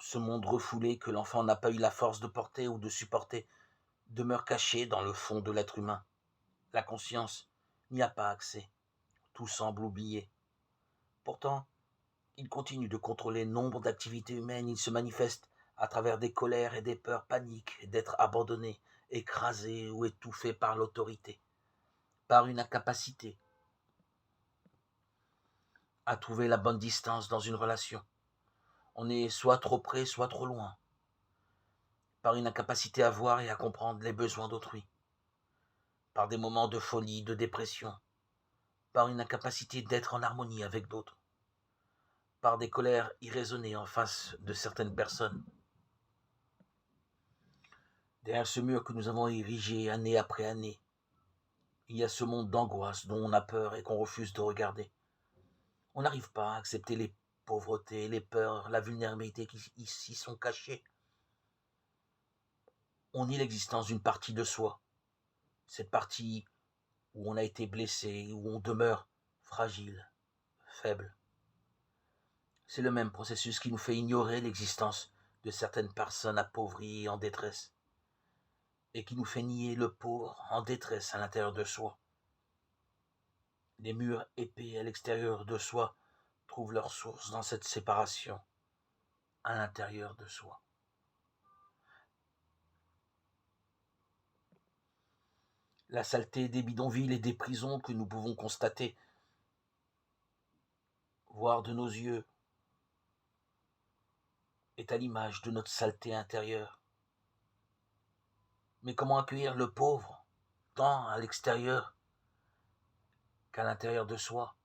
ce monde refoulé que l'enfant n'a pas eu la force de porter ou de supporter, demeure caché dans le fond de l'être humain. La conscience n'y a pas accès. Tout semble oublié. Pourtant, il continue de contrôler nombre d'activités humaines. Il se manifeste à travers des colères et des peurs paniques d'être abandonné, écrasé ou étouffé par l'autorité, par une incapacité à trouver la bonne distance dans une relation. On est soit trop près, soit trop loin, par une incapacité à voir et à comprendre les besoins d'autrui, par des moments de folie, de dépression, par une incapacité d'être en harmonie avec d'autres, par des colères irraisonnées en face de certaines personnes. Derrière ce mur que nous avons érigé année après année, il y a ce monde d'angoisse dont on a peur et qu'on refuse de regarder. On n'arrive pas à accepter les pauvretés, les peurs, la vulnérabilité qui ici sont cachées. On nie l'existence d'une partie de soi, cette partie où on a été blessé, où on demeure fragile, faible. C'est le même processus qui nous fait ignorer l'existence de certaines personnes appauvries et en détresse, et qui nous fait nier le pauvre en détresse à l'intérieur de soi. Les murs épais à l'extérieur de soi trouvent leur source dans cette séparation à l'intérieur de soi. La saleté des bidonvilles et des prisons que nous pouvons constater, voir de nos yeux, est à l'image de notre saleté intérieure. Mais comment accueillir le pauvre, tant à l'extérieur qu'à l'intérieur de soi?